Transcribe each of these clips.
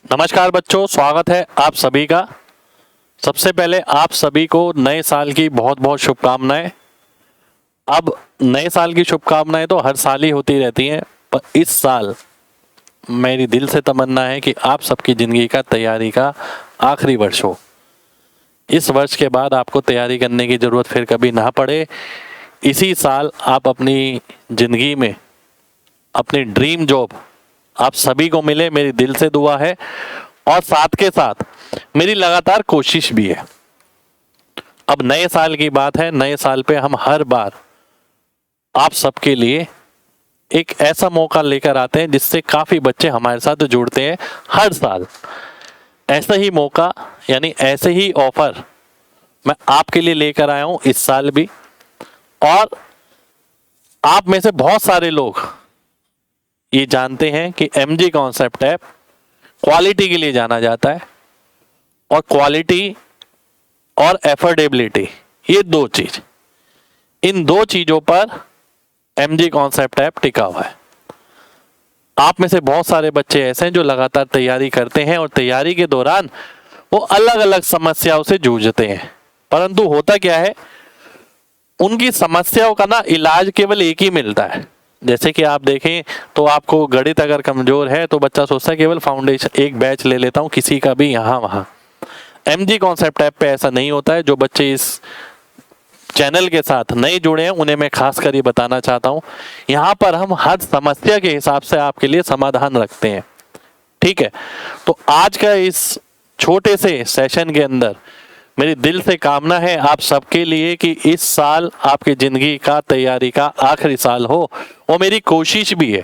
नमस्कार बच्चों, स्वागत है आप सभी का। सबसे पहले आप सभी को नए साल की बहुत बहुत शुभकामनाएं। अब नए साल की शुभकामनाएं तो हर साल ही होती रहती हैं, पर इस साल मेरी दिल से तमन्ना है कि आप सबकी ज़िंदगी का तैयारी का आखिरी वर्ष हो। इस वर्ष के बाद आपको तैयारी करने की ज़रूरत फिर कभी ना पड़े। इसी साल आप अपनी ज़िंदगी में अपनी ड्रीम जॉब आप सभी को मिले, मेरी दिल से दुआ है। और साथ के साथ मेरी लगातार कोशिश भी है। अब नए साल की बात है, नए साल पे हम हर बार आप सबके लिए एक ऐसा मौका लेकर आते हैं जिससे काफ़ी बच्चे हमारे साथ जुड़ते हैं हर साल। ऐसा ही मौका यानी ऐसे ही ऑफर मैं आपके लिए लेकर आया हूं इस साल भी। और आप में से बहुत सारे लोग ये जानते हैं कि MG कॉन्सेप्ट ऐप क्वालिटी के लिए जाना जाता है, और क्वालिटी और एफोर्डेबिलिटी ये दो चीज, इन दो चीजों पर MG कॉन्सेप्ट ऐप टिका हुआ है। आप में से बहुत सारे बच्चे ऐसे हैं जो लगातार तैयारी करते हैं और तैयारी के दौरान वो अलग अलग समस्याओं से जूझते हैं, परंतु होता क्या है, उनकी समस्याओं का ना इलाज केवल एक ही मिलता है। जैसे कि आप देखें तो आपको गणित अगर कमजोर है तो बच्चा सोचता है केवल फाउंडेशन एक बैच ले लेता हूं किसी का भी यहाँ वहाँ। MG कॉन्सेप्ट ऐप पे ऐसा नहीं होता है। जो बच्चे इस चैनल के साथ नए जुड़े हैं उन्हें मैं खास कर ये बताना चाहता हूँ, यहाँ पर हम हर समस्या के हिसाब से आपके लिए समाधान रखते हैं। ठीक है, तो आज का इस छोटे से सेशन के अंदर मेरी दिल से कामना है आप सबके लिए कि इस साल आपकी जिंदगी का तैयारी का आखिरी साल हो, वो मेरी कोशिश भी है।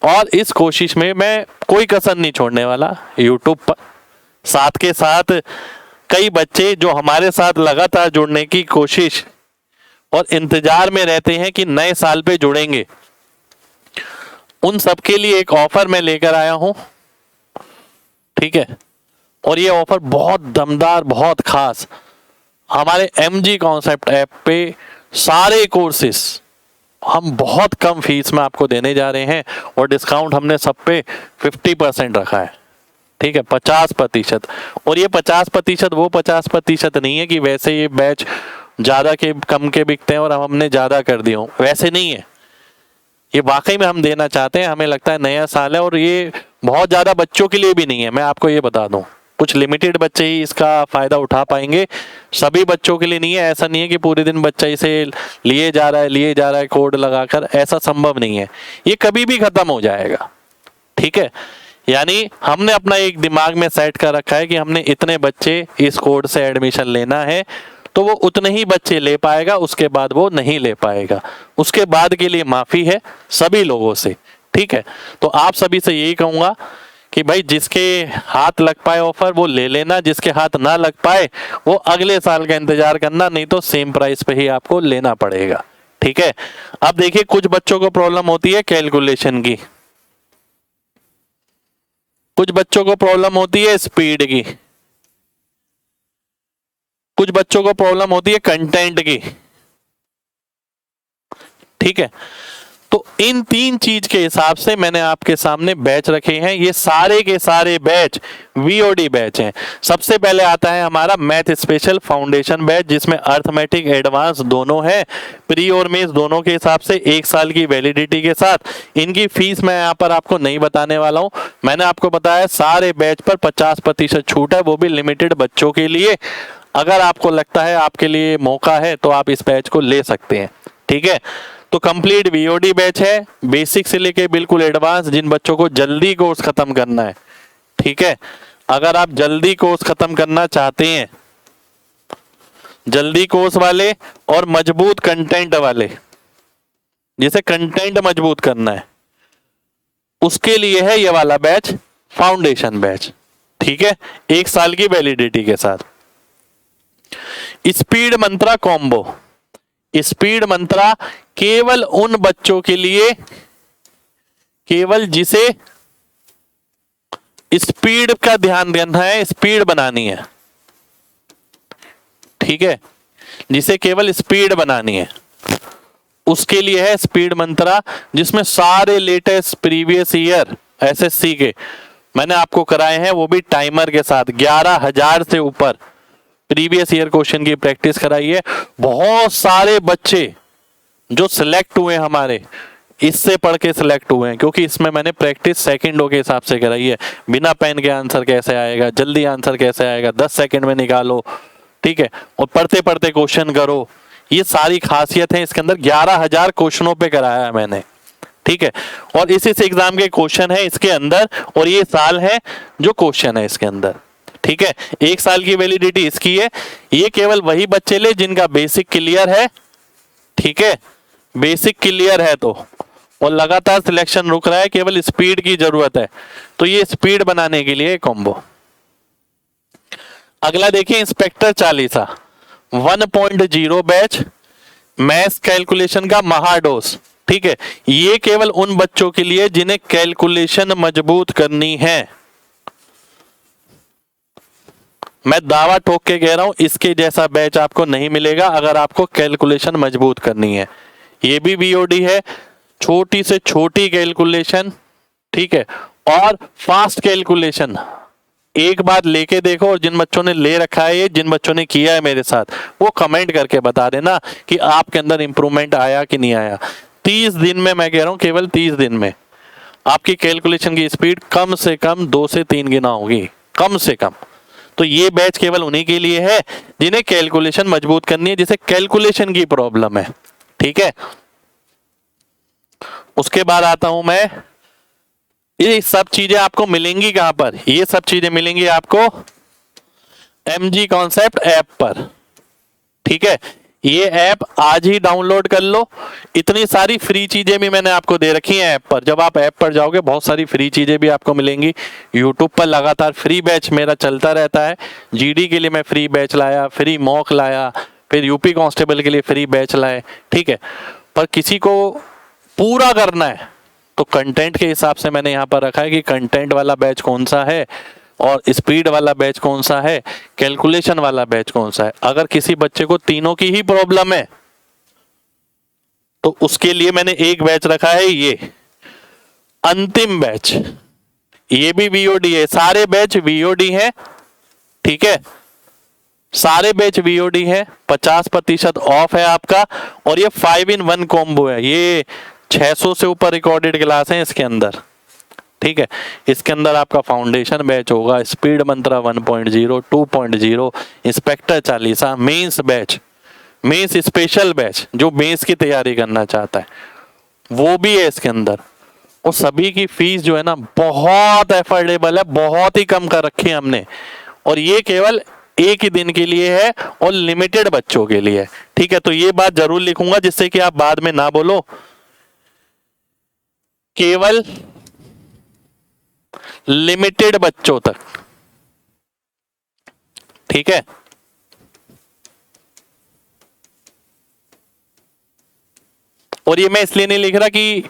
और इस कोशिश में मैं कोई कसर नहीं छोड़ने वाला। यूट्यूब पर साथ के साथ कई बच्चे जो हमारे साथ लगातार जुड़ने की कोशिश और इंतजार में रहते हैं कि नए साल पे जुड़ेंगे, उन सबके लिए एक ऑफर मैं लेकर आया हूं। ठीक है, और ये ऑफर बहुत दमदार, बहुत खास। हमारे MG कॉन्सेप्ट ऐप पे सारे कोर्सेस हम बहुत कम फीस में आपको देने जा रहे हैं, और डिस्काउंट हमने सब पे 50% रखा है। ठीक है, 50%। और ये 50% वो 50% नहीं है कि वैसे ये बैच ज़्यादा के कम के बिकते हैं और हमने ज़्यादा कर दिए हों, वैसे नहीं है। ये वाकई में हम देना चाहते हैं। हमें लगता है नया साल है, और ये बहुत ज़्यादा बच्चों के लिए भी नहीं है। मैं आपको ये बता दूं, कुछ लिमिटेड बच्चे ही इसका फ़ायदा उठा पाएंगे, सभी बच्चों के लिए नहीं है। ऐसा नहीं है कि पूरे दिन बच्चा इसे लिए जा रहा है कोड लगाकर, ऐसा संभव नहीं है। ये कभी भी ख़त्म हो जाएगा। ठीक है, यानी हमने अपना एक दिमाग में सेट कर रखा है कि हमने इतने बच्चे इस कोड से एडमिशन लेना है, तो वो उतने ही बच्चे ले पाएगा, उसके बाद वो नहीं ले पाएगा। उसके बाद के लिए माफ़ी है सभी लोगों से। ठीक है, तो आप सभी से यही कहूँगा कि भाई जिसके हाथ लग पाए ऑफर वो ले लेना, जिसके हाथ ना लग पाए वो अगले साल का इंतजार करना, नहीं तो सेम प्राइस पे ही आपको लेना पड़ेगा। ठीक है, अब देखिए कुछ बच्चों को प्रॉब्लम होती है कैलकुलेशन की, कुछ बच्चों को प्रॉब्लम होती है स्पीड की, कुछ बच्चों को प्रॉब्लम होती है कंटेंट की। ठीक है, तो इन तीन चीज के हिसाब से मैंने आपके सामने बैच रखे हैं। ये सारे के सारे बैच VOD बैच हैं। सबसे पहले आता है हमारा मैथ स्पेशल फाउंडेशन बैच, जिसमें अर्थमेटिक एडवांस दोनों है, प्री और मेंस दोनों के हिसाब से 1 साल की वैलिडिटी के साथ। इनकी फीस मैं यहाँ पर आपको नहीं बताने वाला हूँ। मैंने आपको बताया सारे बैच पर 50% छूट है, वो भी लिमिटेड बच्चों के लिए। अगर आपको लगता है आपके लिए मौका है तो आप इस बैच को ले सकते हैं। ठीक है, तो कंप्लीट VOD बैच है, बेसिक से लेके बिल्कुल एडवांस, जिन बच्चों को जल्दी कोर्स खत्म करना है। ठीक है, अगर आप जल्दी कोर्स खत्म करना चाहते हैं, जल्दी कोर्स वाले और मजबूत कंटेंट वाले, जिसे कंटेंट मजबूत करना है, उसके लिए है ये वाला बैच, फाउंडेशन बैच। ठीक है, 1 साल की वैलिडिटी के साथ। स्पीड मंत्रा कॉम्बो, स्पीड मंत्रा केवल उन बच्चों के लिए, केवल जिसे स्पीड का ध्यान देना है, स्पीड बनानी है। ठीक है, जिसे केवल स्पीड बनानी है उसके लिए है स्पीड मंत्रा, जिसमें सारे लेटेस्ट प्रीवियस ईयर SSC के मैंने आपको कराए हैं, वो भी टाइमर के साथ। 11,000 से ऊपर प्रीवियस ईयर क्वेश्चन की प्रैक्टिस कराई है। बहुत सारे बच्चे जो सिलेक्ट हुए हमारे, इससे पढ़ के सिलेक्ट हुए हैं, क्योंकि इसमें मैंने प्रैक्टिस सेकंडों के हिसाब से कराई है। बिना पेन के आंसर कैसे आएगा, जल्दी आंसर कैसे आएगा, 10 सेकंड में निकालो, ठीक है, और पढ़ते पढ़ते क्वेश्चन करो। ये सारी खासियत है इसके अंदर। 11,000 क्वेश्चनों पे कराया है मैंने, ठीक है। और इस एग्जाम के क्वेश्चन है इसके अंदर, और ये साल है जो क्वेश्चन है इसके अंदर, ठीक है। 1 साल की वैलिडिटी इसकी है। ये केवल वही बच्चे ले जिनका बेसिक क्लियर है, ठीक है, बेसिक क्लियर है तो, और लगातार सिलेक्शन रुक रहा है, केवल स्पीड की जरूरत है, तो ये स्पीड बनाने के लिए कॉम्बो। अगला देखिए, inspector Chalisa 1.0 batch, maths calculation का महाडोज, ठीक है। ये केवल उन बच्चों के लिए जिन्हें कैलकुलेशन मजबूत करनी है। मैं दावा ठोक के कह रहा हूं, इसके जैसा बैच आपको नहीं मिलेगा अगर आपको कैलकुलेशन मजबूत करनी है। ये भी बीओडी है, छोटी से छोटी कैलकुलेशन, ठीक है, और फास्ट कैलकुलेशन। एक बार लेके देखो, और जिन बच्चों ने ले रखा है, ये जिन बच्चों ने किया है मेरे साथ, वो कमेंट करके बता देना कि आपके अंदर इंप्रूवमेंट आया कि नहीं आया। 30 दिन में, मैं कह रहा हूं केवल 30 दिन में आपकी कैलकुलेशन की स्पीड कम से कम 2 से 3 गुना होगी, कम से कम। तो ये बैच केवल उन्हीं के लिए है जिन्हें कैलकुलेशन मजबूत करनी है, जिसे कैलकुलेशन की प्रॉब्लम है, ठीक है। उसके बाद आता हूं मैं, ये सब चीजें आपको मिलेंगी कहां पर? ये सब चीजें मिलेंगी आपको MG कॉन्सेप्ट ऐप पर, ठीक है। ये ऐप आज ही डाउनलोड कर लो। इतनी सारी फ्री चीजें भी मैंने आपको दे रखी हैं ऐप पर। जब आप ऐप पर जाओगे बहुत सारी फ्री चीजें भी आपको मिलेंगी। यूट्यूब पर लगातार फ्री बैच मेरा चलता रहता है। जीडी के लिए मैं फ्री बैच लाया, फ्री मॉक लाया, फिर यूपी कांस्टेबल के लिए फ्री बैच लाए, ठीक है। पर किसी को पूरा करना है तो कंटेंट के हिसाब से मैंने यहाँ पर रखा है कि कंटेंट वाला बैच कौन सा है और स्पीड वाला बैच कौन सा है, कैलकुलेशन वाला बैच कौन सा है। अगर किसी बच्चे को तीनों की ही प्रॉब्लम है तो उसके लिए मैंने एक बैच रखा है, ये अंतिम बैच। ये भी वीओडी है, सारे बैच वीओडी हैं, ठीक है, सारे बैच वीओडी है। 50% ऑफ है आपका, और ये 5 in 1 कॉम्बो है। ये 600 से ऊपर रिकॉर्डेड क्लास हैं इसके अंदर, ठीक है। इसके अंदर आपका फाउंडेशन बैच होगा, speed Mantra 1.0, 2.0, inspector Chalisa, mains batch, mains special batch जो मेंस की तैयारी करना चाहता है वो भी है इसके अंदर। और सभी की फीस जो है ना बहुत एफोर्डेबल है, बहुत ही कम कर रखी है हमने। और ये केवल एक ही दिन के लिए है और लिमिटेड बच्चों के लिए, ठीक है। तो ये बात जरूर लिखूंगा जिससे कि आप बाद में ना बोलो, केवल लिमिटेड बच्चों तक, ठीक है। और ये मैं इसलिए नहीं लिख रहा कि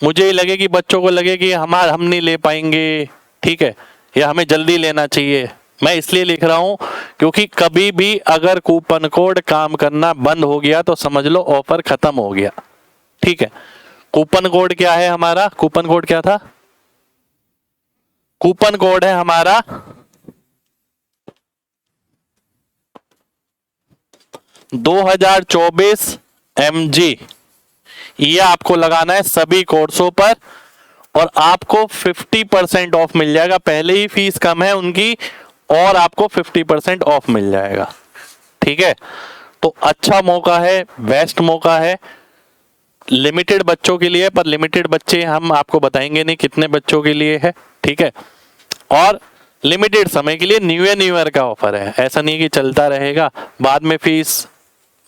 मुझे लगे कि बच्चों को लगे कि हम नहीं ले पाएंगे, ठीक है, या हमें जल्दी लेना चाहिए। मैं इसलिए लिख रहा हूं क्योंकि कभी भी अगर कूपन कोड काम करना बंद हो गया तो समझ लो ऑफर खत्म हो गया, ठीक है। कूपन कोड क्या है हमारा? कूपन कोड क्या था? कूपन कोड है हमारा 2024 MG। ये आपको लगाना है सभी कोर्सों पर और आपको 50% ऑफ मिल जाएगा। पहले ही फीस कम है उनकी और आपको 50% ऑफ मिल जाएगा, ठीक है। तो अच्छा मौका है, बेस्ट मौका है, लिमिटेड बच्चों के लिए। पर लिमिटेड बच्चे हम आपको बताएंगे नहीं कितने बच्चों के लिए है, ठीक है। और लिमिटेड समय के लिए न्यू ईयर का ऑफर है, ऐसा नहीं कि चलता रहेगा, बाद में फीस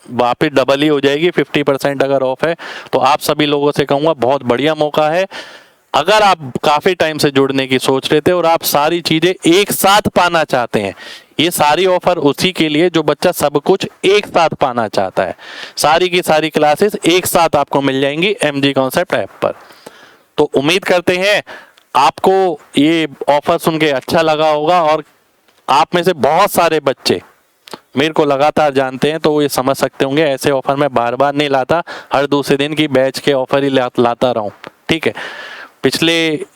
वापस डबल ही हो जाएगी। 50% अगर ऑफ है तो आप सभी लोगों से कहूंगा बहुत बढ़िया मौका है। अगर आप काफी टाइम से जुड़ने की सोच रहे थे और आप सारी चीजें एक साथ पाना चाहते हैं, ये सारी ऑफर उसी के लिए जो बच्चा सब कुछ एक साथ पाना चाहता है। सारी की सारी क्लासेस एक साथ आपको मिल जाएंगी MG कॉन्सेप्ट ऐप पर। तो उम्मीद करते हैं आपको ये ऑफर सुन के अच्छा लगा होगा और आप में से बहुत सारे बच्चे मेरे को लगातार जानते हैं तो वो ये समझ सकते होंगे ऐसे ऑफर मैं बार बार नहीं लाता, हर दूसरे दिन की बैच के ऑफर ही लाता रहूं, ठीक है। पिछले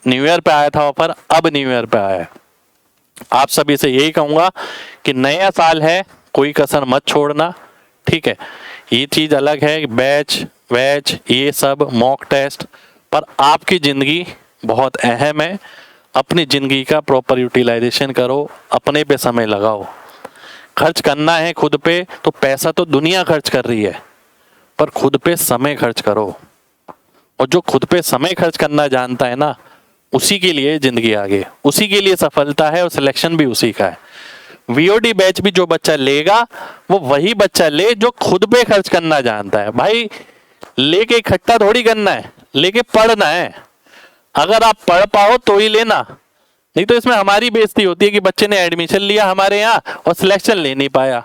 न्यू ईयर पे आया था ऑफर, अब न्यू ईयर पे आया है। आप सभी से यही कहूँगा कि नया साल है, कोई कसर मत छोड़ना, ठीक है। ये चीज़ अलग है, बैच वैच ये सब मॉक टेस्ट, पर आपकी ज़िंदगी बहुत अहम है। अपनी ज़िंदगी का प्रॉपर यूटिलाइजेशन करो, अपने पे समय लगाओ। खर्च करना है खुद पे, तो पैसा तो दुनिया खर्च कर रही है, पर खुद पे समय खर्च करो। और जो खुद पे समय खर्च करना जानता है ना, उसी के लिए ज़िंदगी आगे, उसी के लिए सफलता है, और सिलेक्शन भी उसी का है। वीओडी बैच भी जो बच्चा लेगा वो वही बच्चा ले जो खुद पे खर्च करना जानता है। भाई लेके इकट्ठा थोड़ी करना है, लेके पढ़ना है। अगर आप पढ़ पाओ तो ही लेना, नहीं तो इसमें हमारी बेइज्जती होती है कि बच्चे ने एडमिशन लिया हमारे यहाँ और सिलेक्शन ले नहीं पाया।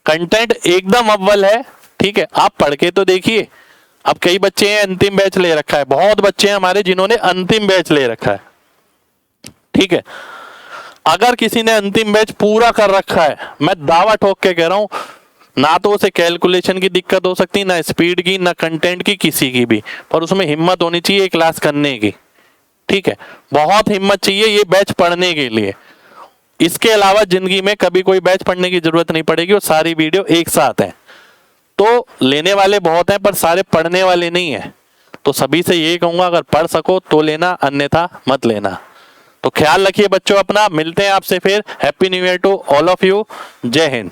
कंटेंट एकदम अव्वल है, ठीक है, आप पढ़ के तो देखिए। अब कई बच्चे हैं अंतिम बैच ले रखा है, बहुत बच्चे हैं हमारे जिन्होंने अंतिम बैच ले रखा है, ठीक है। अगर किसी ने अंतिम बैच पूरा कर रखा है, मैं दावा ठोक के कह रहा हूं, ना तो उसे कैलकुलेशन की दिक्कत हो सकती, ना स्पीड की, ना कंटेंट की, किसी की भी, पर उसमें हिम्मत होनी चाहिए क्लास करने की, ठीक है। बहुत हिम्मत चाहिए ये बैच पढ़ने के लिए। इसके अलावा जिंदगी में कभी कोई बैच पढ़ने की जरूरत नहीं पड़ेगी, और सारी वीडियो एक साथ है। तो लेने वाले बहुत हैं, पर सारे पढ़ने वाले नहीं है। तो सभी से यही कहूंगा, अगर पढ़ सको तो लेना, अन्यथा मत लेना। तो ख्याल रखिए बच्चों अपना, मिलते हैं आपसे फिर। Happy new year to all of you, जय हिंद।